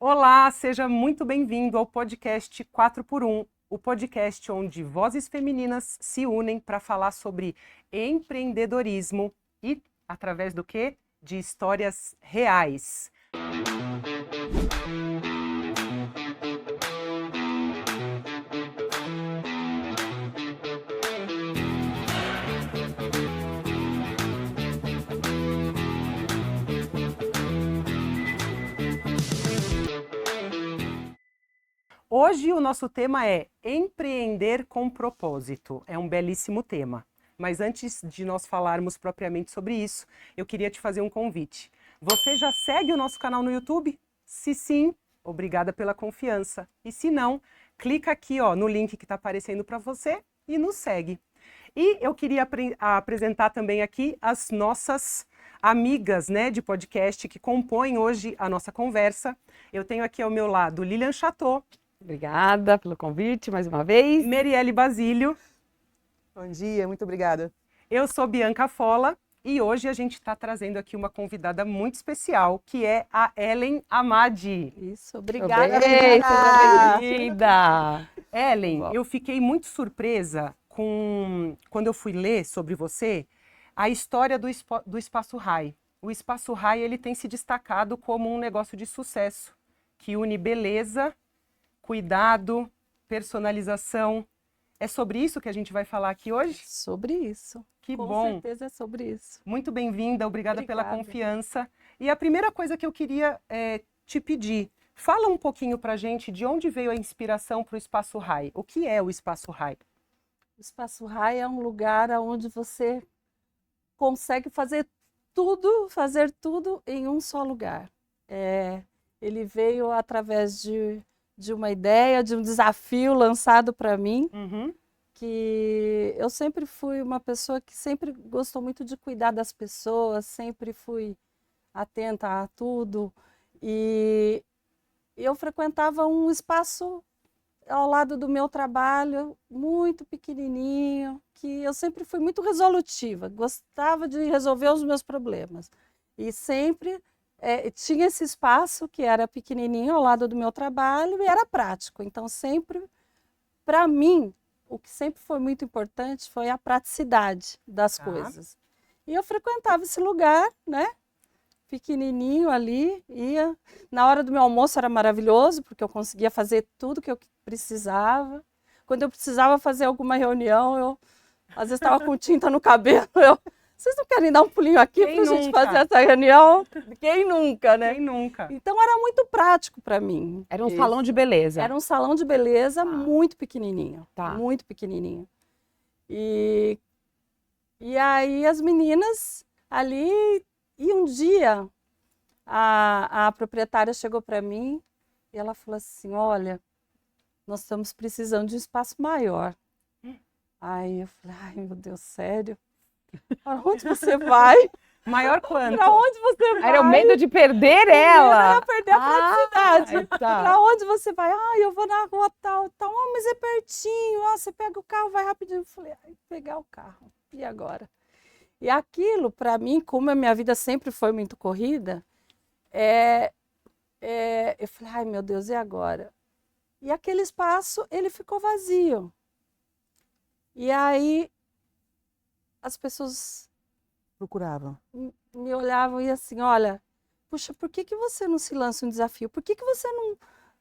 Olá, seja muito bem-vindo ao podcast 4x1, o podcast onde vozes femininas se unem para falar sobre empreendedorismo e, através do quê? De histórias reais. Hoje o nosso tema é empreender com propósito. É um belíssimo tema. Mas antes de nós falarmos propriamente sobre isso, eu queria te fazer um convite. Você já segue o nosso canal no YouTube? Se sim, obrigada pela confiança. E se não, clica aqui no link que está aparecendo para você e nos segue. E eu queria apresentar também aqui as nossas amigas, de podcast que compõem hoje a nossa conversa. Eu tenho aqui ao meu lado Lilian Chateau. Obrigada pelo convite mais uma vez. Merielle Basílio. Bom dia, muito obrigada. Eu sou Bianca Fola e hoje a gente está trazendo aqui uma convidada muito especial, que é a Ellen Amadi. Isso, obrigada. Seja bem-vinda. Ellen, eu fiquei muito surpresa quando eu fui ler sobre você a história do Espaço Rai. O Espaço Rai ele tem se destacado como um negócio de sucesso, que une beleza, cuidado, personalização. É sobre isso que a gente vai falar aqui hoje? Sobre isso. Que Com bom. Com certeza é sobre isso. Muito bem-vinda, obrigada pela Obrigada. confiança. E a primeira coisa que eu queria te pedir, fala um pouquinho pra gente de onde veio a inspiração para o Espaço Rai. O que é o Espaço Rai? O Espaço Rai é um lugar onde você consegue fazer tudo em um só lugar. Ele veio através de uma ideia, de um desafio lançado para mim, que eu sempre fui uma pessoa que sempre gostou muito de cuidar das pessoas, sempre fui atenta a tudo, e eu frequentava um espaço ao lado do meu trabalho, muito pequenininho, que eu sempre fui muito resolutiva, gostava de resolver os meus problemas, e sempre tinha esse espaço que era pequenininho ao lado do meu trabalho e era prático. Então, sempre, para mim, o que sempre foi muito importante foi a praticidade das coisas. E eu frequentava esse lugar, pequenininho ali, ia. Na hora do meu almoço era maravilhoso, porque eu conseguia fazer tudo que eu precisava. Quando eu precisava fazer alguma reunião, eu às vezes estava com tinta no cabelo, vocês não querem dar um pulinho aqui para a gente fazer essa reunião? Quem nunca, né? Quem nunca? Então era muito prático para mim. Era um salão de beleza. Era um salão de beleza muito pequenininho. Muito pequenininho. E aí as meninas ali, e um dia a proprietária chegou para mim e ela falou assim, olha, nós estamos precisando de um espaço maior. Aí eu falei, ai meu Deus, sério? Para onde você vai? Maior quanto? Para onde você vai? Era o medo de perder ela. Eu ia perder a praticidade. Tá. Para onde você vai? Eu vou na rua tal. Mas é pertinho. Você pega o carro, vai rapidinho. Eu falei, pegar o carro. E agora? E aquilo, para mim, como a minha vida sempre foi muito corrida, eu falei, ai meu Deus, e agora? E aquele espaço, ele ficou vazio. E aí as pessoas Procuravam. me olhavam e assim, olha, puxa, por que você não se lança um desafio? Por que você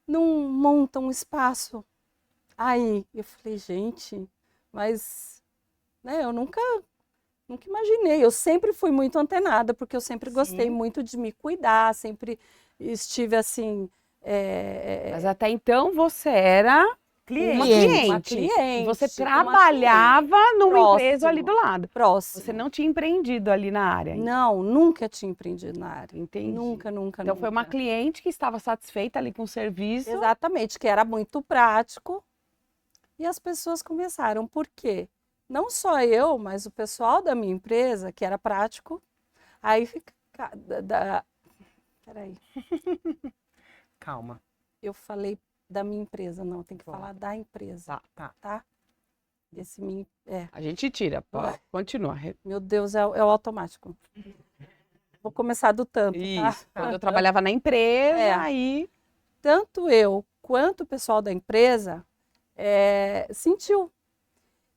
não monta um espaço? Aí eu falei, gente, mas eu nunca imaginei. Eu sempre fui muito antenada, porque eu sempre gostei muito de me cuidar, sempre estive assim... Mas até então você era uma cliente. Você trabalhava numa empresa ali do lado. Próximo. Você não tinha empreendido ali na área. Não, nunca tinha empreendido na área. Entendi. Nunca. Então foi uma cliente que estava satisfeita ali com o serviço. Exatamente, que era muito prático. E as pessoas começaram. Por quê? Não só eu, mas o pessoal da minha empresa, que era prático. Aí fica... Peraí. Calma. Eu falei da minha empresa, não, tem que falar da empresa. Tá? A gente tira, continua. Meu Deus, é o automático. Vou começar do tanto, Isso. Quando eu trabalhava na empresa, aí... tanto eu quanto o pessoal da empresa sentiu.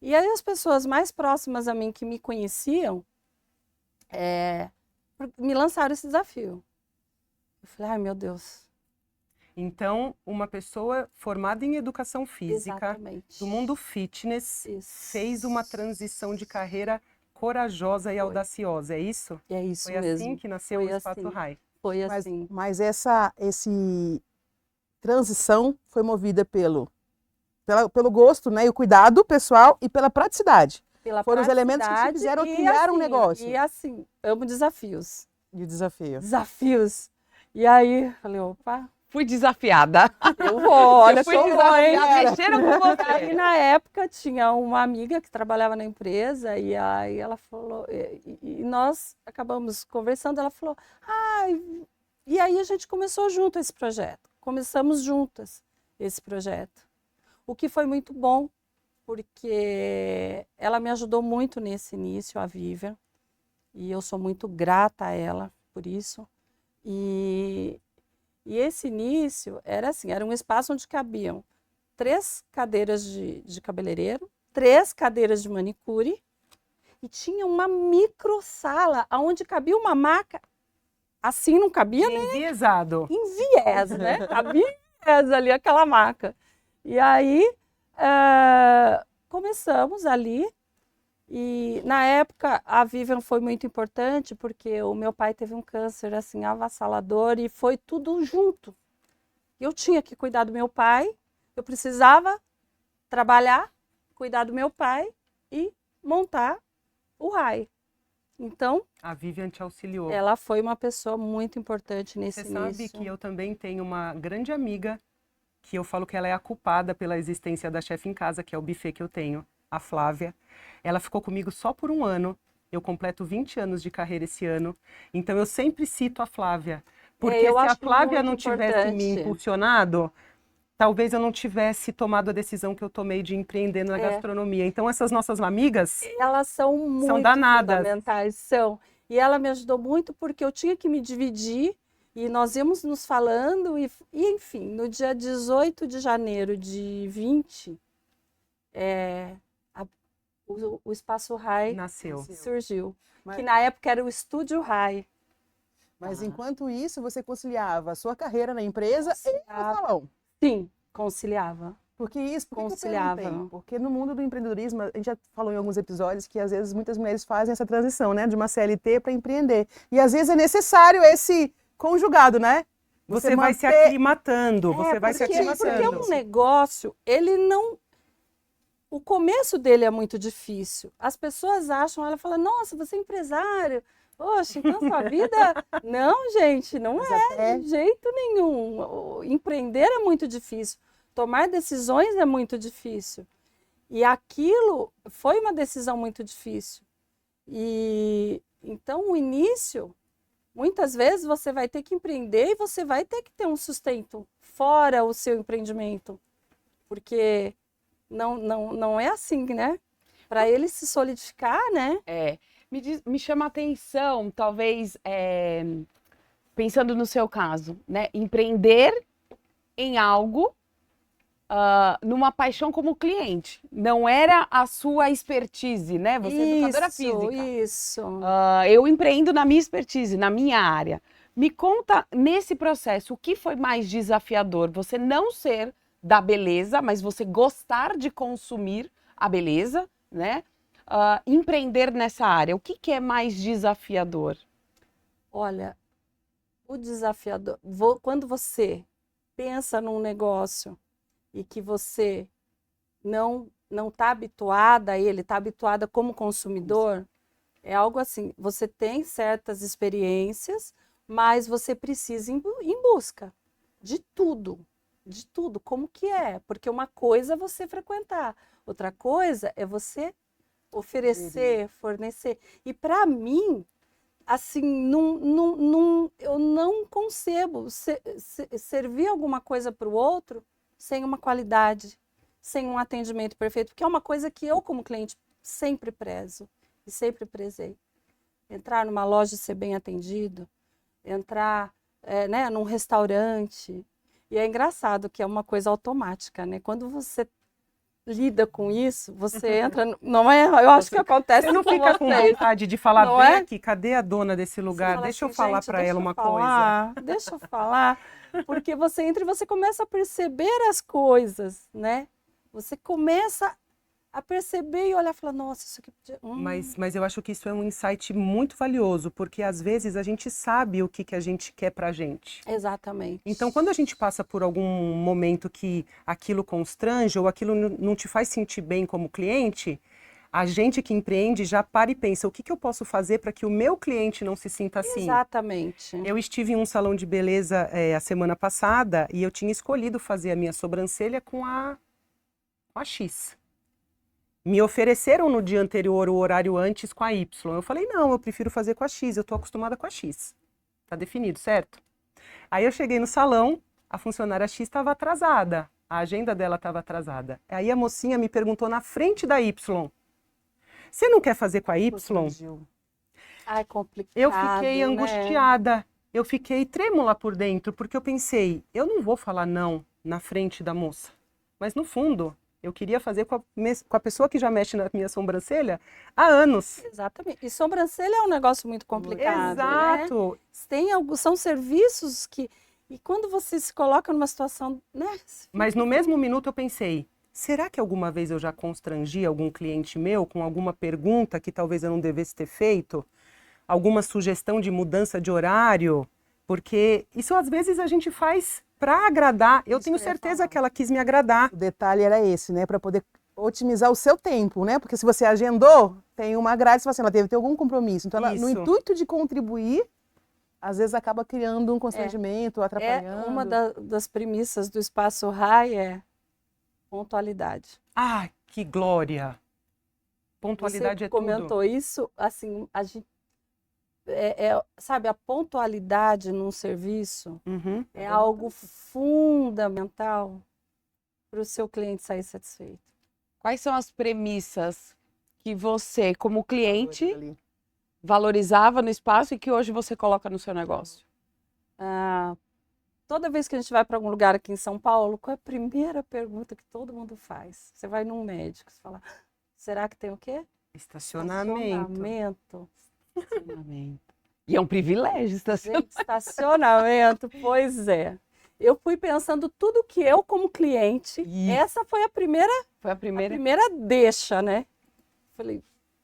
E aí as pessoas mais próximas a mim que me conheciam me lançaram esse desafio. Eu falei, ai meu Deus. Então, uma pessoa formada em educação física, Exatamente. do mundo fitness, Isso. fez uma transição de carreira corajosa e audaciosa, é isso? É isso Foi mesmo. assim que nasceu o Espaço Rai. Foi assim. Mas essa transição foi movida pelo gosto, né, e o cuidado pessoal e pela praticidade. Foram os elementos que te fizeram criar um negócio. E assim, amo desafios. De desafio. Desafios. E aí, falei, opa, Fui desafiada. eu vou, olha, Fui desafiada. Mexeram com você. Aí, na época, tinha uma amiga que trabalhava na empresa, e aí ela falou, e nós acabamos conversando, ela falou, e aí a gente começou junto esse projeto. Começamos juntas esse projeto. O que foi muito bom, porque ela me ajudou muito nesse início, a Vivian, e eu sou muito grata a ela por isso. E esse início era assim, era um espaço onde cabiam 3 cadeiras de cabeleireiro, 3 cadeiras de manicure, e tinha uma micro sala onde cabia uma maca. Assim não cabia, né? Enviesado. Em viés, né? Cabia em viés ali, aquela maca. E aí, começamos ali. E na época a Vivian foi muito importante porque o meu pai teve um câncer assim avassalador e foi tudo junto. Eu tinha que cuidar do meu pai, eu precisava trabalhar, cuidar do meu pai e montar o Rai. Então, A Vivian te auxiliou. ela foi uma pessoa muito importante nesse Você sabe que eu também tenho uma grande amiga que eu falo que ela é a culpada pela existência da Chefe em Casa, que é o buffet que eu tenho, a Flávia. Ela ficou comigo só por um ano. Eu completo 20 anos de carreira esse ano. Então eu sempre cito a Flávia. Porque se a Flávia não tivesse me impulsionado, talvez eu não tivesse tomado a decisão que eu tomei de empreender na gastronomia. Então essas nossas amigas, elas são muito danadas. Fundamentais, são. E ela me ajudou muito porque eu tinha que me dividir e nós íamos nos falando e enfim, no dia 18 de janeiro de 20, o Espaço Rai surgiu. Que na época era o Estúdio Rai. Mas enquanto isso, você conciliava a sua carreira na empresa e no salão? Sim, conciliava. Por que eu perguntei? Porque no mundo do empreendedorismo, a gente já falou em alguns episódios que às vezes muitas mulheres fazem essa transição, né, de uma CLT para empreender. E às vezes é necessário esse conjugado, né? Você vai se aclimatando, você vai se aclimatando. Porque um negócio, ele não... O começo dele é muito difícil. As pessoas acham, ela fala, nossa, você é empresário. Poxa, então sua vida... Não, gente, não é de jeito nenhum. Empreender é muito difícil. Tomar decisões é muito difícil. E aquilo foi uma decisão muito difícil. E então o início, muitas vezes você vai ter que empreender e você vai ter que ter um sustento fora o seu empreendimento. Porque não é assim, né? Para ele se solidificar, né? Me chama a atenção, talvez, pensando no seu caso, né? Empreender em algo, numa paixão como cliente. Não era a sua expertise, né? Você é educadora física. Isso. Eu empreendo na minha expertise, na minha área. Me conta, nesse processo, o que foi mais desafiador? Você não ser da beleza, mas você gostar de consumir a beleza, né? Empreender nessa área, o que é mais desafiador? Olha, o desafiador, quando você pensa num negócio e que você não está habituada a ele, está habituada como consumidor, é algo assim, você tem certas experiências, mas você precisa ir em busca de tudo, como que é, porque uma coisa é você frequentar, outra coisa é você oferecer, fornecer. E para mim, assim, eu não concebo servir alguma coisa para o outro sem uma qualidade, sem um atendimento perfeito, porque é uma coisa que eu, como cliente, sempre prezo e sempre prezei. Entrar numa loja e ser bem atendido, entrar num restaurante, E é engraçado que é uma coisa automática, né? Quando você lida com isso, você entra, não é? Eu acho que acontece Você não com fica com vocês. vontade de falar, Não vem é? aqui, cadê a dona desse Você lugar? fala Deixa eu assim, falar gente, para deixa ela eu uma coisa. falar, deixa eu falar, porque você entra e você começa a perceber as coisas, né? Você começa a perceber e olhar e falar, nossa, isso aqui podia... Mas eu acho que isso é um insight muito valioso, porque às vezes a gente sabe o que, que a gente quer pra gente. Exatamente. Então, quando a gente passa por algum momento que aquilo constrange ou aquilo não te faz sentir bem como cliente, a gente que empreende já para e pensa, o que, que eu posso fazer para que o meu cliente não se sinta assim? Exatamente. Eu estive em um salão de beleza a semana passada e eu tinha escolhido fazer a minha sobrancelha com a X. Me ofereceram no dia anterior o horário antes com a Y. Eu falei, não, eu prefiro fazer com a X, eu tô acostumada com a X. Tá definido, certo? Aí eu cheguei no salão, a funcionária X estava atrasada, a agenda dela estava atrasada. Aí a mocinha me perguntou na frente da Y, você não quer fazer com a Y? Ai, complicado, Eu fiquei né? angustiada, eu fiquei trêmula por dentro, porque eu pensei, eu não vou falar não na frente da moça. Mas no fundo, eu queria fazer com a pessoa que já mexe na minha sobrancelha há anos. Exatamente. E sobrancelha é um negócio muito complicado, né? Exato. São serviços que... E quando você se coloca numa situação, né? Mas no mesmo minuto eu pensei, será que alguma vez eu já constrangi algum cliente meu com alguma pergunta que talvez eu não devesse ter feito? Alguma sugestão de mudança de horário? Porque isso às vezes a gente faz para agradar. Eu tenho certeza que ela quis me agradar. O detalhe era esse, né? Para poder otimizar o seu tempo, né? Porque se você agendou, tem uma grade, você fala assim, ela deve ter algum compromisso. Então, ela, no Isso. intuito de contribuir, às vezes acaba criando um constrangimento, atrapalhando. Uma das premissas do Espaço Rai é pontualidade. Ah, que glória! Pontualidade Você é tudo. comentou isso, assim, a gente, sabe, a pontualidade num serviço Uhum. é algo fundamental para o seu cliente sair satisfeito. Quais são as premissas que você, como cliente, Ali. valorizava no espaço e que hoje você coloca no seu negócio? Toda vez que a gente vai para algum lugar aqui em São Paulo, qual é a primeira pergunta que todo mundo faz? Você vai num médico, você fala, será que tem o quê? Estacionamento. Estacionamento. E é um privilégio estacionar. Gente, estacionamento, pois é. Eu fui pensando tudo que eu, como cliente, essa foi a primeira Foi a primeira? deixa, né? Falei,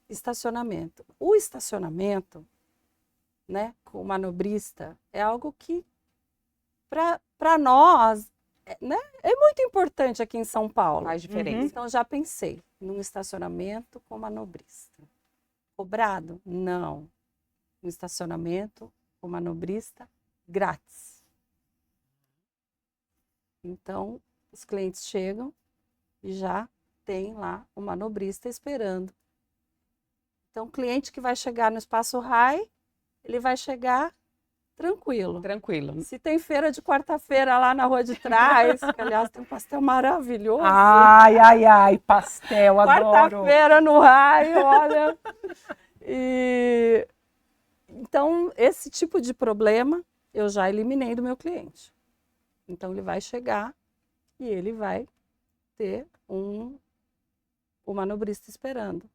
estacionamento. O estacionamento, né, com o manobrista, é algo que, para nós, né, é muito importante aqui em São Paulo. Faz diferença. Então, já pensei num estacionamento com manobrista. Cobrado? Não. Um estacionamento com manobrista grátis. Então, os clientes chegam e já tem lá o manobrista esperando. Então, o cliente que vai chegar no Espaço Rai, ele vai chegar tranquilo. Tranquilo. Se tem feira de quarta-feira lá na rua de trás, que aliás tem um pastel maravilhoso. Ai, ai, ai, pastel, adoro. Quarta-feira no Rai, olha. Então, esse tipo de problema eu já eliminei do meu cliente. Então, ele vai chegar e ele vai ter o manobrista esperando.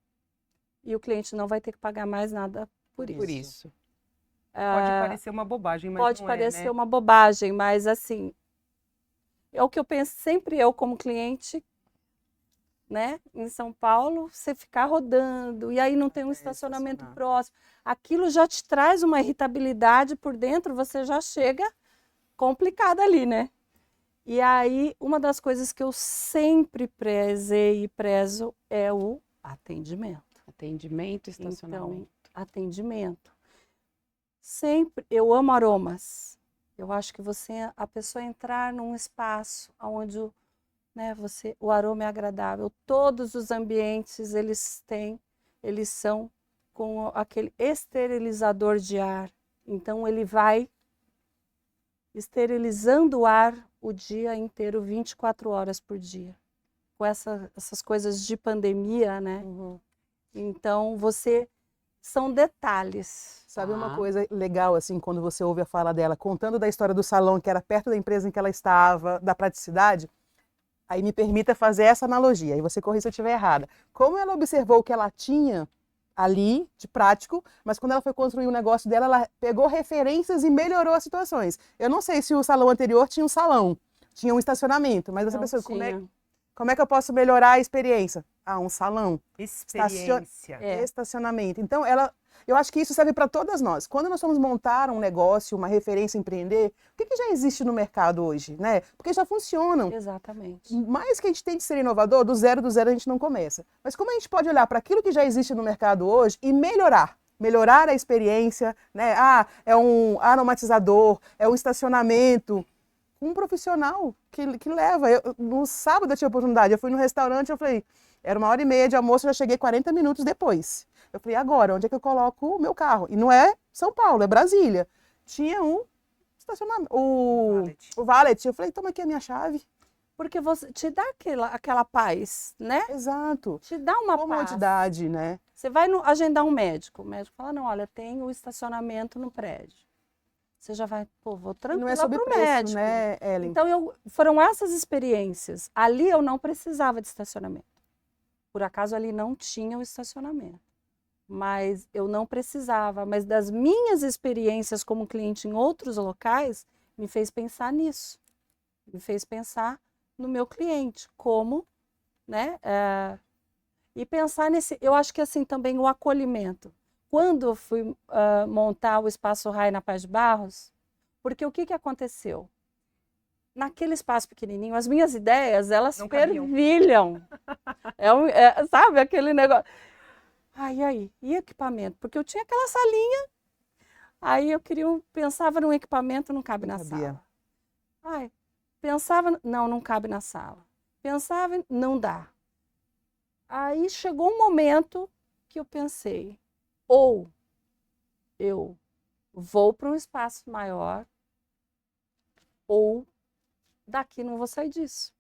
E o cliente não vai ter que pagar mais nada por isso. Pode parecer uma bobagem, mas Pode não parecer é, né? uma bobagem, mas assim, é o que eu penso sempre eu como cliente, né? Em São Paulo, você ficar rodando e aí não tem um estacionamento próximo. Aquilo já te traz uma irritabilidade por dentro, você já chega complicada ali, né? E aí, uma das coisas que eu sempre prezei e prezo é o atendimento. Atendimento, estacionamento. Então, atendimento. Sempre, eu amo aromas. Eu acho que a pessoa entrar num espaço onde o aroma é agradável. Todos os ambientes, eles são com aquele esterilizador de ar. Então, ele vai esterilizando o ar o dia inteiro, 24 horas por dia. Com essas coisas de pandemia, né? Uhum. Então, você são detalhes. Sabe uma Ah. coisa legal, assim, quando você ouve a fala dela, contando da história do salão, que era perto da empresa em que ela estava, da praticidade? Aí me permita fazer essa analogia, aí você corrija se eu estiver errada. Como ela observou o que ela tinha ali, de prático, mas quando ela foi construir o negócio dela, ela pegou referências e melhorou as situações. Eu não sei se o salão anterior tinha um salão, tinha um estacionamento, mas você Não pensou, tinha. como é que eu posso melhorar a experiência? Ah, um salão. Experiência. É. Estacionamento. Então, eu acho que isso serve para todas nós. Quando nós vamos montar um negócio, uma referência, empreender, o que já existe no mercado hoje, né? Porque já funcionam. Exatamente. Mais que a gente tente ser inovador, do zero a gente não começa. Mas como a gente pode olhar para aquilo que já existe no mercado hoje e melhorar? Melhorar a experiência, né? Ah, é um aromatizador, é um estacionamento. Um profissional que leva. No sábado eu tive a oportunidade, eu fui no restaurante, eu falei, era 1h30 de almoço, eu já cheguei 40 minutos depois. Eu falei, agora, onde é que eu coloco o meu carro? E não é São Paulo, é Brasília. Tinha um estacionamento, o valet. Eu falei, toma aqui a minha chave. Porque você te dá aquela paz, né? Exato. Te dá uma paz. Comodidade, né? Você vai agendar um médico, o médico fala, não, olha, tem o estacionamento no prédio. Você já vai, pô, vou Não tranquila é sobre pro preço, médico. né, Ellen? Então, foram essas experiências. Ali eu não precisava de estacionamento. Por acaso ali não tinha o estacionamento. Mas eu não precisava. Mas das minhas experiências como cliente em outros locais, me fez pensar nisso. Me fez pensar no meu cliente, como, né? E pensar nesse, eu acho que assim também o acolhimento. Quando eu fui montar o Espaço Rai na Paz de Barros, porque o que aconteceu? Naquele espaço pequenininho, as minhas ideias, elas Não cabiam. fervilham. Sabe, aquele negócio. Aí, e equipamento? Porque eu tinha aquela salinha, aí eu pensava num equipamento, não cabe Não na cabia. sala. Pensava, não cabe na sala. Pensava, não dá. Aí chegou um momento que eu pensei, ou eu vou para um espaço maior, ou daqui não vou sair disso.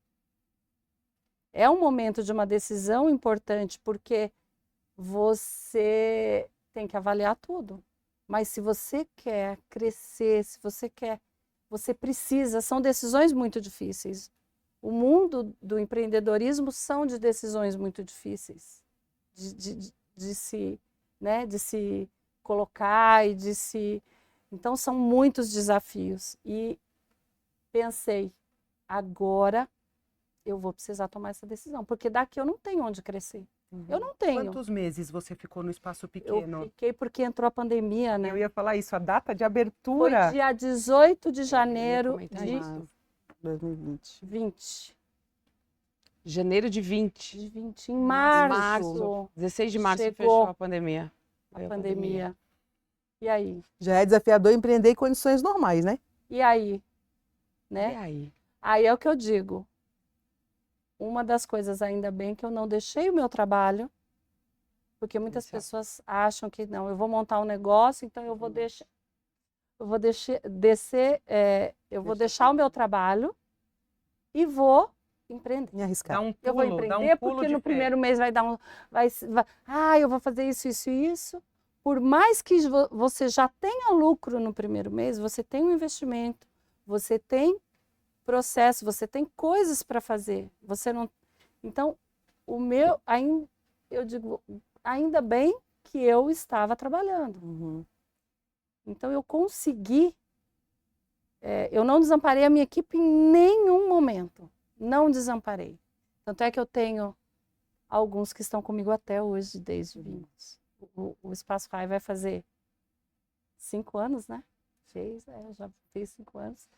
É um momento de uma decisão importante, porque você tem que avaliar tudo. Mas se você quer crescer, se você quer, você precisa, são decisões muito difíceis. O mundo do empreendedorismo são de decisões muito difíceis, de se colocar e de se... Então, são muitos desafios. E pensei, agora eu vou precisar tomar essa decisão, porque daqui eu não tenho onde crescer. Eu não tenho. Quantos meses você ficou no espaço Eu pequeno? fiquei porque entrou a pandemia, né? Eu ia falar isso, a data de Foi abertura. dia 18 de janeiro comentar de isso. 2020. 20. Janeiro de 20. De 20. Em março, 16 de março Chegou fechou a pandemia. a pandemia. E aí? Já é desafiador empreender em condições normais, né? E aí? E Né? aí? Aí é o que eu digo. Uma das coisas, ainda bem, que eu não deixei o meu trabalho, porque muitas Exato. pessoas acham que não, eu vou montar um negócio, então eu vou deixar o meu trabalho e vou empreender. Me arriscar. Dá um Eu vou pulo, dá empreender um pulo porque de no fé. primeiro mês vai dar eu vou fazer isso, isso e isso. Por mais que você já tenha lucro no primeiro mês, você tem um investimento, você tem processo, você tem coisas para fazer. Você não. Então, eu digo, ainda bem que eu estava trabalhando. Uhum. Então, eu consegui. Eu não desamparei a minha equipe em nenhum momento. Não desamparei. Tanto é que eu tenho alguns que estão comigo até hoje, desde 20. O Espaço Rai vai fazer 5 anos, né? Já fez 5 anos.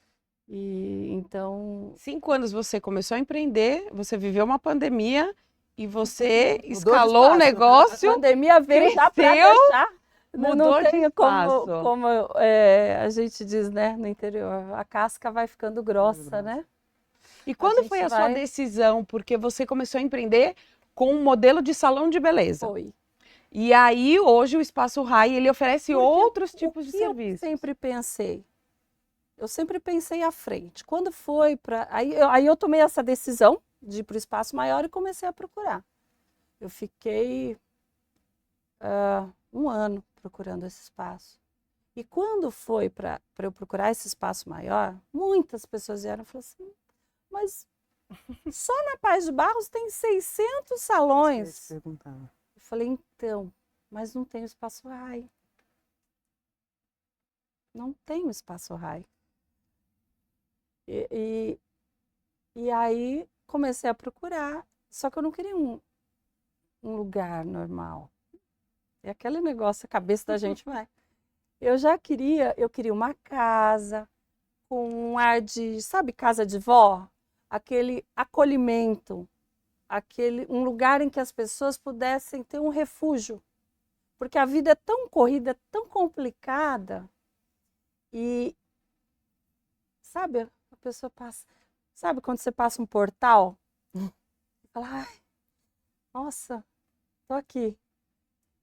E então 5 anos você começou a empreender, você viveu uma pandemia e você de escalou o espaço. a negócio. pandemia veio já para cresceu, deixar. mudou Não de tem espaço. como a gente diz, né, no interior, a casca vai ficando grossa, né? E quando gente foi a sua vai- decisão? Porque você começou a empreender com um modelo de salão de beleza. Foi. E aí, hoje, o Espaço Rai, ele oferece Porque outros tipos de O que serviços. eu sempre pensei à frente. Quando foi para... Aí eu tomei essa decisão de ir para o espaço maior e comecei a procurar. Eu fiquei um ano procurando esse espaço. E quando foi para eu procurar esse espaço maior, muitas pessoas vieram e falaram assim, mas só na Paz de Barros tem 600 salões. Eu falei, então, mas não tem o espaço RAI. Não tem o espaço RAI. E aí comecei a procurar, só que eu não queria um lugar normal. É aquele negócio, a cabeça da gente vai. Eu queria uma casa com um ar de, sabe, casa de vó? Aquele acolhimento, um lugar em que as pessoas pudessem ter um refúgio. Porque a vida é tão corrida, é tão complicada. E, sabe, a pessoa passa... Sabe quando você passa um portal? E fala, ai, nossa, tô aqui.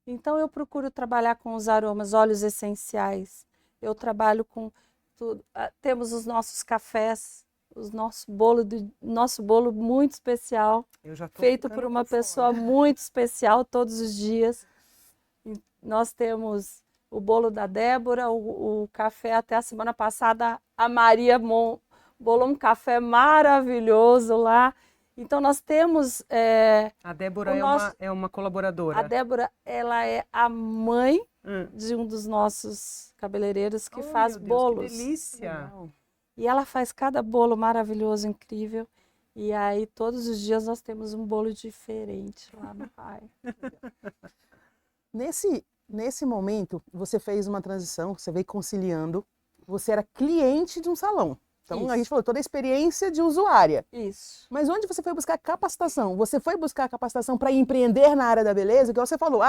Então, eu procuro trabalhar com os aromas, óleos essenciais. Eu trabalho com tudo. Temos os nossos cafés, nosso bolo muito especial, feito por uma pessoa muito especial todos os dias. Nós temos o bolo da Débora, o café até a semana passada, a Maria bolou um café maravilhoso lá. Então, nós temos... A Débora é uma colaboradora. A Débora, ela é a mãe de um dos nossos cabeleireiros que faz bolos. Que delícia! E ela faz cada bolo maravilhoso, incrível. E aí, todos os dias, nós temos um bolo diferente lá no RAI. Nesse momento, você fez uma transição, você veio conciliando, você era cliente de um salão. Então, a gente falou toda a experiência de usuária. Isso. Mas onde você foi buscar capacitação? Você foi buscar capacitação para empreender na área da beleza? Que você falou,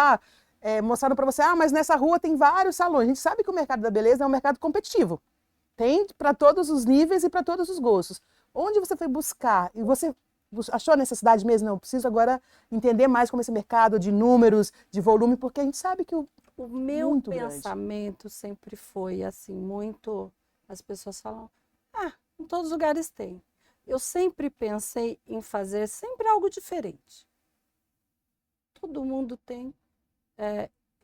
mostraram para você, mas nessa rua tem vários salões. A gente sabe que o mercado da beleza é um mercado competitivo. Tem para todos os níveis e para todos os gostos. Onde você foi buscar? E você achou a necessidade mesmo? Não, eu preciso agora entender mais como esse mercado de números, de volume, porque a gente sabe que o meu pensamento sempre foi assim, muito... As pessoas falam... em todos os lugares tem. Eu sempre pensei em fazer sempre algo diferente. Todo mundo tem.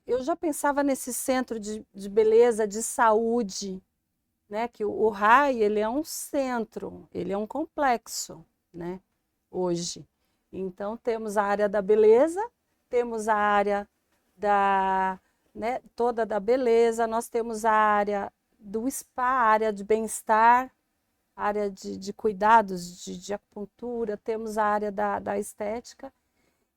Eu já pensava nesse centro de beleza, de saúde, né? Que o RAI, ele é um centro, ele é um complexo, né? Hoje. Então, temos a área da beleza, temos a área toda da beleza, nós temos a área do spa, a área de bem-estar, área de cuidados, de acupuntura, temos a área da estética.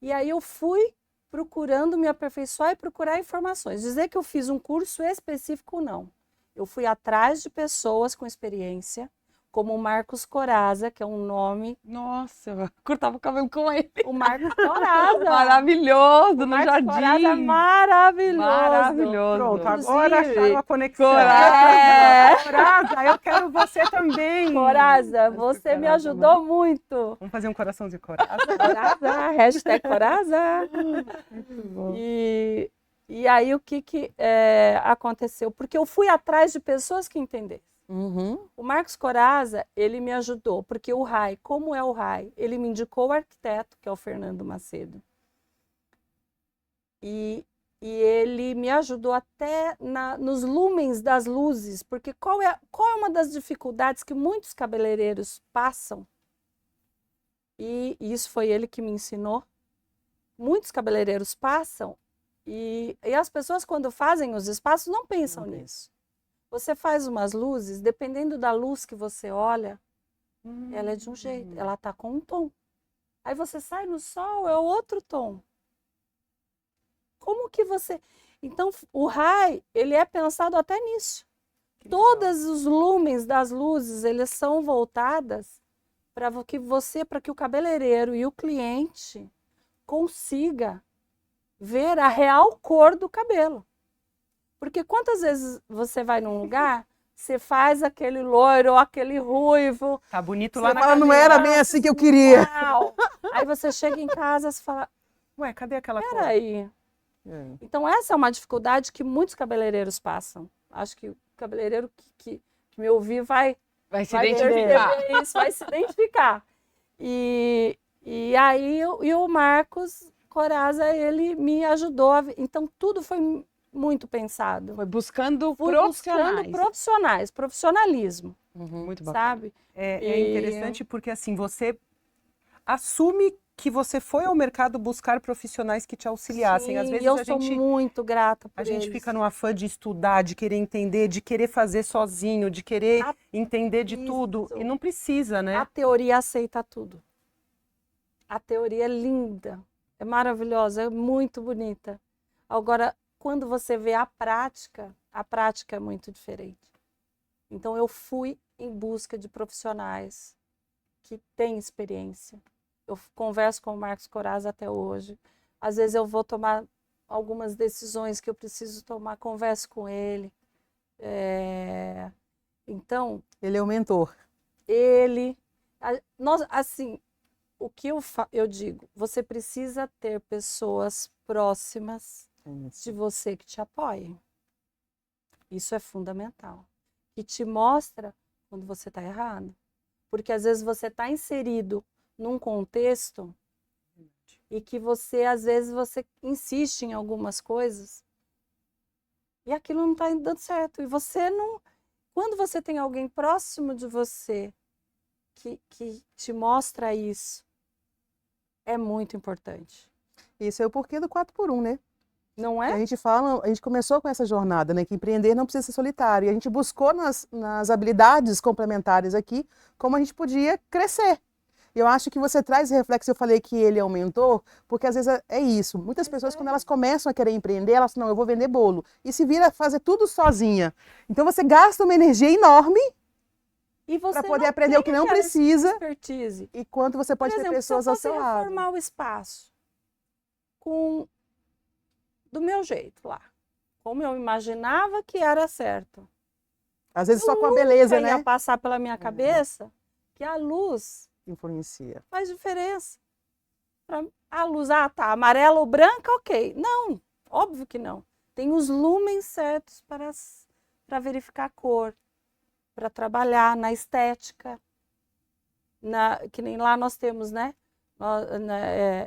E aí eu fui procurando me aperfeiçoar e procurar informações. Dizer que eu fiz um curso específico, não. Eu fui atrás de pessoas com experiência, como o Marcos Corazza, que é um nome... Nossa, eu cortava o cabelo com ele. O Marcos Corazza. Maravilhoso, no Marcos jardim. Corazza é maravilhoso. Maravilhoso. Pronto, agora acharam a conexão. Corazza, eu quero você também. Corazza, você me ajudou muito. Vamos fazer um coração de Corazza. Corazza, hashtag Corazza. E aí, o que aconteceu? Porque eu fui atrás de pessoas que entendessem. O Marcos Corazza, ele me ajudou, porque o RAI, como é o RAI? Ele me indicou o arquiteto, que é o Fernando Macedo. E ele me ajudou até nos lumens das luzes, porque qual é uma das dificuldades que muitos cabeleireiros passam? E isso foi ele que me ensinou. Muitos cabeleireiros passam e as pessoas, quando fazem os espaços, não pensam nisso. Você faz umas luzes, dependendo da luz que você olha, ela é de um jeito, ela está com um tom. Aí você sai no sol, é outro tom. Como que você... Então, o RAI, ele é pensado até nisso. Todos os lumens das luzes, eles são voltadas para que o cabeleireiro e o cliente consiga ver a real cor do cabelo. Porque quantas vezes você vai num lugar, você faz aquele loiro ou aquele ruivo. Tá bonito lá na casa. Não era bem assim que eu queria. Uau. Aí você chega em casa e fala... Ué, cadê aquela cor? Peraí. Então essa é uma dificuldade que muitos cabeleireiros passam. Acho que o cabeleireiro que me ouvir vai se identificar. Isso, vai se identificar. E aí o Marcos Corazza, ele me ajudou. Então tudo foi muito pensado. Foi buscando Fui profissionais. buscando profissionais, profissionalismo, Muito bacana. sabe? É E- interessante porque assim, você assume que você foi ao mercado buscar profissionais que te auxiliassem. Às Sim, vezes eu a sou gente muito grata por A gente eles. fica no afã de estudar, de querer entender, de querer fazer sozinho, de querer A- entender de tudo. Isso. E não precisa, né? A teoria aceita tudo. A teoria é linda, é maravilhosa, é muito bonita. Agora, quando você vê a prática é muito diferente. Então, eu fui em busca de profissionais que têm experiência. Eu converso com o Marcos Corazza até hoje. Às vezes eu vou tomar algumas decisões que eu preciso tomar, converso com ele. Então, Ele é o mentor. nós, assim, o que eu digo, você precisa ter pessoas próximas de você que te apoiem. Isso é fundamental. Que te mostra quando você está errado. Porque às vezes você está inserido num contexto e que você, às vezes, você insiste em algumas coisas e aquilo não está dando certo. E você não... Quando você tem alguém próximo de você que te mostra isso, é muito importante. Isso é o porquê do 4x1, né? Não A é? gente fala, a gente começou com essa jornada, né? Que empreender não precisa ser solitário. E a gente buscou nas habilidades complementares aqui como a gente podia crescer. E eu acho que você traz esse reflexo, eu falei que ele é um mentor, porque às vezes é isso. Muitas pessoas, quando elas começam a querer empreender, elas falam, não, eu vou vender bolo. E se vira fazer tudo sozinha. Então você gasta uma energia enorme E você para poder não aprender tem o que não aquela precisa, expertise. e quanto você pode Por ter exemplo, pessoas se eu ao fosse seu lado. reformar o espaço do meu jeito lá, como eu imaginava que era certo. Às vezes só com a beleza, Ia né? passar pela minha cabeça que a luz Influencia. faz diferença. A luz, tá, amarela ou branca, ok. Não, óbvio que não. Tem os lumens certos para verificar a cor, para trabalhar na estética. Que nem lá nós temos, né?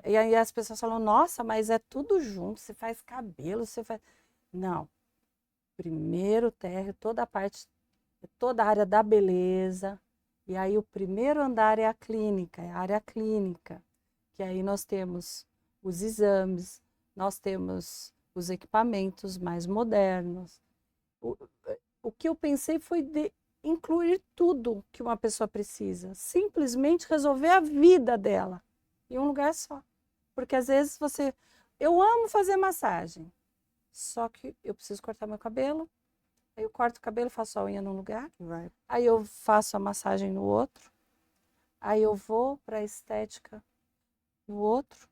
E aí as pessoas falam, nossa, mas é tudo junto, você faz cabelo, você faz... Não. Primeiro térreo, toda a área da beleza. E aí o primeiro andar é a clínica, é a área clínica. Que aí nós temos os exames, nós temos os equipamentos mais modernos. O que eu pensei foi de incluir tudo que uma pessoa precisa, simplesmente resolver a vida dela em um lugar só. Porque às vezes eu amo fazer massagem, só que eu preciso cortar meu cabelo, aí eu corto o cabelo, faço a unha num lugar, Vai. aí eu faço a massagem no outro, aí eu vou para a estética no outro,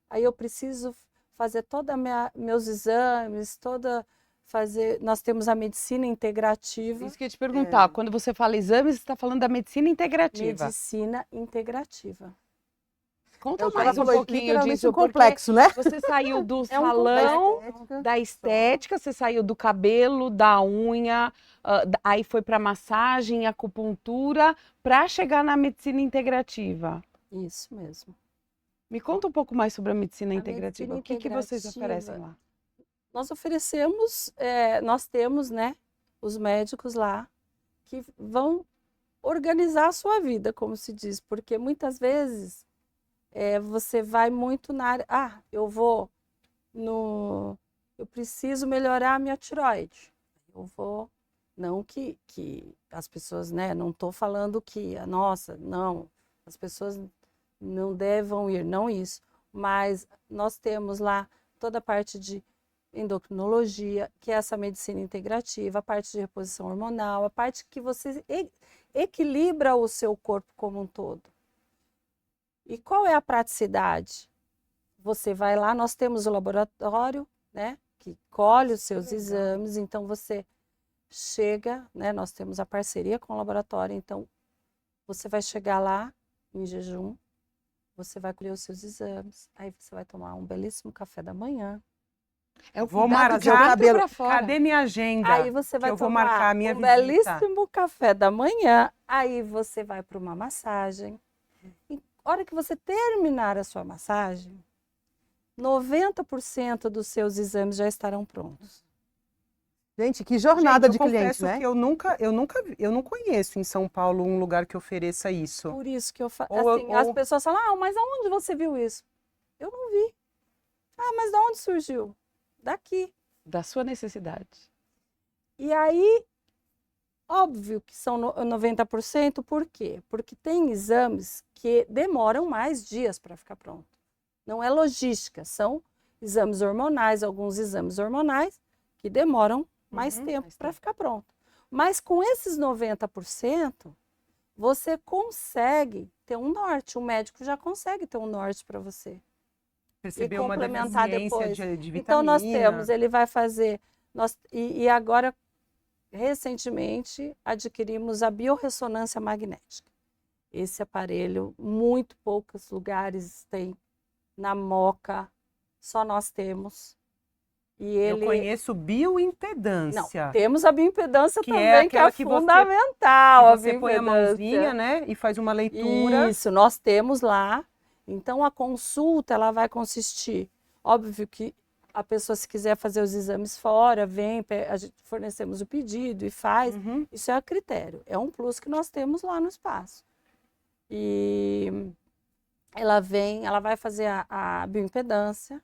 aí eu preciso fazer todos meus exames, nós temos a medicina integrativa. Isso que eu ia te perguntar, quando você fala exames, você está falando da medicina integrativa. Medicina integrativa. Conta É o que ela mais um falou, pouquinho literalmente disso, um complexo, né? porque você saiu do É um salão, complexo. da estética, você saiu do cabelo, da unha, aí foi para massagem, acupuntura, para chegar na medicina integrativa. Isso mesmo. Me conta um pouco mais sobre a medicina A integrativa. medicina O que vocês integrativa, oferecem lá? Nós oferecemos, nós temos, né, os médicos lá que vão organizar a sua vida, como se diz, porque muitas vezes você vai muito na área, eu preciso melhorar a minha tireoide. Eu vou, não que as pessoas, né, não estou falando que, nossa, não, as pessoas não devam ir, não isso, mas nós temos lá toda a parte de endocrinologia, que é essa medicina integrativa, a parte de reposição hormonal, a parte que você equilibra o seu corpo como um todo. E qual é a praticidade? Você vai lá, nós temos o laboratório, né, que colhe os seus exames, então você chega, né, nós temos a parceria com o laboratório, então você vai chegar lá em jejum, você vai colher os seus exames, aí você vai tomar um belíssimo café da manhã. Vou cuidado de marcar, dentro pra fora. cadê minha agenda? Aí você vai que eu vou tomar marcar a minha um visita. belíssimo café da manhã, aí você vai para uma massagem. E a hora que você terminar a sua massagem, 90% dos seus exames já estarão prontos. Gente, que jornada de eu clientes, confesso né? que eu não conheço em São Paulo um lugar que ofereça isso. Por isso que eu falo. Ou Assim, as ou- pessoas falam, ah, mas aonde você viu isso? Eu não vi. Ah, mas de onde surgiu? Daqui. Da sua necessidade. E aí, óbvio que são 90%, por quê? Porque tem exames que demoram mais dias para ficar pronto. Não é logística, são exames hormonais, alguns exames hormonais que demoram mais tempo mais para tempo. ficar pronto. Mas com esses 90%, você consegue ter um norte. O médico já consegue ter um norte para você. Perceber E uma complementar deficiência depois. de vitamina. Então, nós temos, ele vai fazer. E agora, recentemente, adquirimos a biorressonância magnética. Esse aparelho, muito poucos lugares tem na Moca, só nós temos. E Eu ele. conheço Não, bioimpedância. temos a bioimpedância Que é também, que é aquela que você- fundamental. Que você põe a mãozinha, né? E faz uma leitura. Isso, nós temos lá. Então, a consulta, ela vai consistir, óbvio que a pessoa, se quiser fazer os exames fora, vem, a gente fornecemos o pedido e faz. Uhum. Isso é a critério. É um plus que nós temos lá no espaço. E ela vem, ela vai fazer a bioimpedância.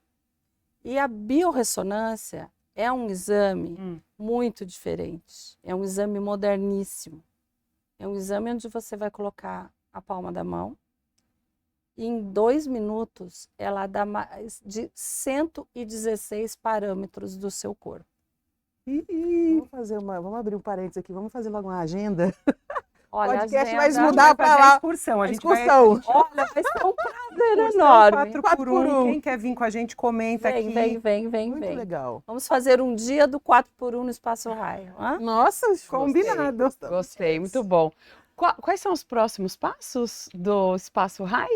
E a biorressonância é um exame muito diferente. É um exame moderníssimo. É um exame onde você vai colocar a palma da mão. E em 2 minutos, ela dá mais de 116 parâmetros do seu corpo. Vamos abrir um parênteses aqui, vamos fazer logo uma agenda. Olha, Podcast agenda- vai A gente mudar vai pra fazer lá. a excursão. A gente Excursão. Olha, vai ser um prazer vai enorme. 4x1. Quem quer vir com a gente, comenta aqui. Vem. Muito legal. Vamos fazer um dia do 4x1 no Espaço Raio. Hã? Nossa, Combinado. gostamos. Gostei, muito bom. Quais são os próximos passos do Espaço Rai?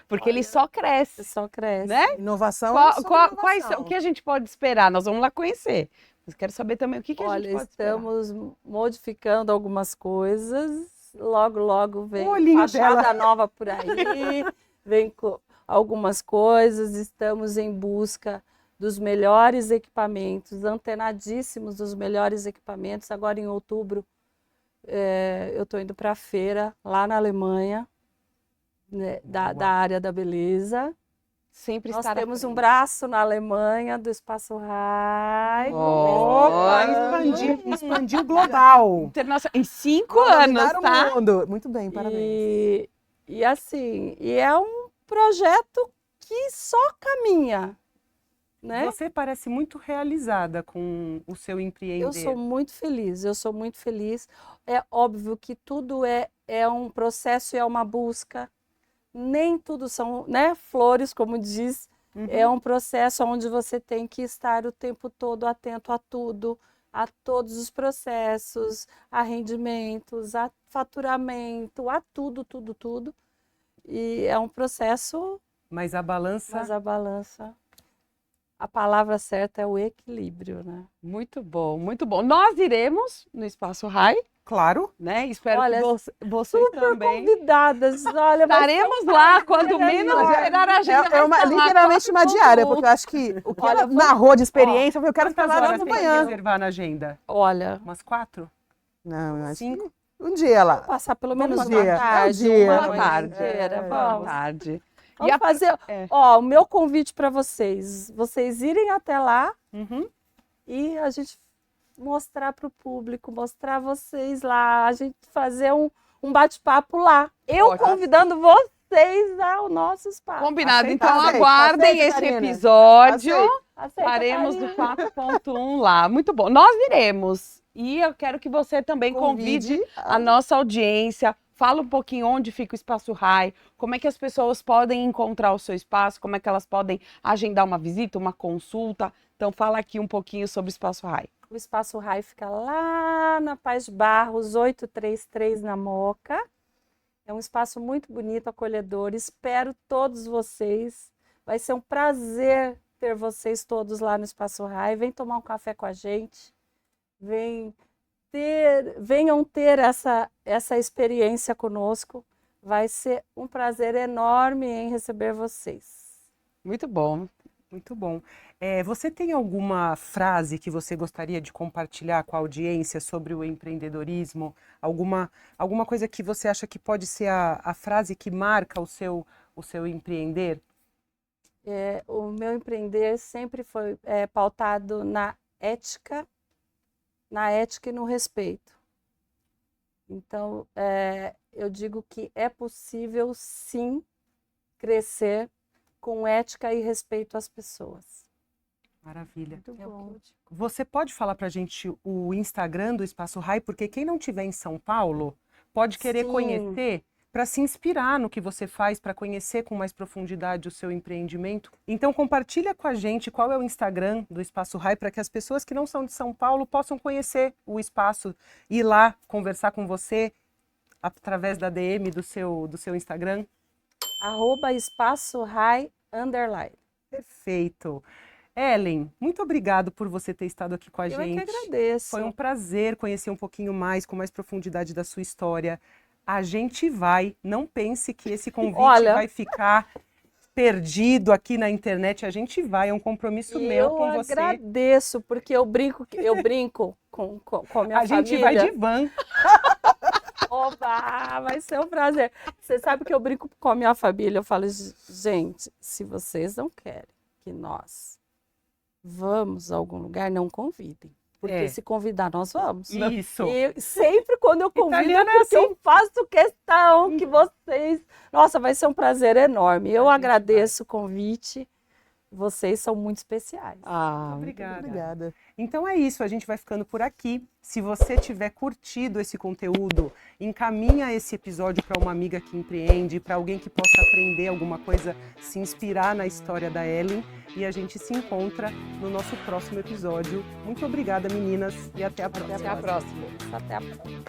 Porque ele só cresce, Só cresce. né? Inovação é só Quais inovação. o que a gente pode esperar? Nós vamos lá conhecer. Mas quero saber também o que a Olha, gente pode esperar. estamos modificando algumas coisas. Logo vem O olhinho fachada dela. nova por aí. Vem com algumas coisas. Estamos em busca dos melhores equipamentos, antenadíssimos dos melhores equipamentos. Agora, em outubro, eu estou indo para a feira lá na Alemanha, né, da área da beleza. Sempre Nós estar à temos um frente. braço na Alemanha do Espaço Rai. Opa, expandiu global. Internacional. Em 5 anos, Dominar o tá? mundo. Muito bem, parabéns. E assim, é um projeto que só caminha, né? Você parece muito realizada com o seu empreender. Eu sou muito feliz. É óbvio que tudo é um processo e é uma busca. Nem tudo são, né, flores, como diz. É um processo onde você tem que estar o tempo todo atento a tudo, a todos os processos, a rendimentos, a faturamento, a tudo. E é um processo, Mas a balança... mas a balança, a palavra certa é o equilíbrio, né? Muito bom, muito bom. Nós iremos no Espaço Rai, Claro. né? Espero Olha, que vocês também. Convidadas, olha, vai ser Estaremos lá, quando menos enorme. esperar a gente. É literalmente uma diária, porque eu acho que o que ela narrou de experiência, eu quero ficar Quantas lá horas tem que acompanhando. reservar na agenda? Olha, Umas 4? Não, eu acho 5? que um dia lá. passar pelo Vamos menos um uma dia, tarde, um dia. uma Boa manhã tarde. inteira, Boa vamos. tarde. Vamos E fazer, ó, o meu convite para vocês irem até lá Uhum. e a gente mostrar para o público, mostrar vocês lá, a gente fazer um bate-papo lá. Eu Ótimo. convidando vocês ao nosso espaço. Combinado. Aceita, Então aceita, aguardem aceita, esse Karina. episódio. Aceita, Faremos do Karina? 4.1 lá. Muito bom. Nós iremos. E eu quero que você também convide a nossa audiência. Fala um pouquinho onde fica o Espaço Rai, como é que as pessoas podem encontrar o seu espaço, como é que elas podem agendar uma visita, uma consulta. Então fala aqui um pouquinho sobre o Espaço Rai. O Espaço Rai fica lá na Paz de Barros, 833 na Moca. É um espaço muito bonito, acolhedor. Espero todos vocês. Vai ser um prazer ter vocês todos lá no Espaço Rai. Vem tomar um café com a gente. Venham ter essa experiência conosco. Vai ser um prazer enorme em receber vocês. Muito bom. Muito bom. Você tem alguma frase que você gostaria de compartilhar com a audiência sobre o empreendedorismo? Alguma coisa que você acha que pode ser a frase que marca o seu empreender? O meu empreender sempre foi pautado na ética e no respeito. Então, eu digo que é possível, sim, crescer com ética e respeito às pessoas. Maravilha. Muito bom. Você pode falar para a gente o Instagram do Espaço Rai? Porque quem não estiver em São Paulo pode querer Sim. conhecer para se inspirar no que você faz, para conhecer com mais profundidade o seu empreendimento. Então compartilha com a gente qual é o Instagram do Espaço Rai para que as pessoas que não são de São Paulo possam conhecer o espaço, ir lá conversar com você através da DM do seu Instagram. @espaçorai_. Perfeito. Ellen, muito obrigado por você ter estado aqui com a Eu é gente. que agradeço. Foi um prazer conhecer um pouquinho mais, com mais profundidade da sua história. A gente vai, não pense que esse convite vai ficar perdido aqui na internet. A gente vai, é um compromisso meu com você. Eu agradeço, porque eu brinco com a minha família. A gente vai de van. Oba, vai ser um prazer. Você sabe que eu brinco com a minha família, eu falo, gente, se vocês não querem que nós vamos a algum lugar, não convidem. Porque se convidar, nós vamos. Isso. E sempre quando eu convido, Italiano é porque assim. eu faço questão que vocês... Nossa, vai ser um prazer enorme. Eu agradeço o convite. Vocês são muito especiais. Obrigada. Obrigada. Então é isso, a gente vai ficando por aqui. Se você tiver curtido esse conteúdo, encaminha esse episódio para uma amiga que empreende, para alguém que possa aprender alguma coisa, se inspirar na história da Ellen. E a gente se encontra no nosso próximo episódio. Muito obrigada, meninas, e até a próxima. Até a próxima. Até a próxima.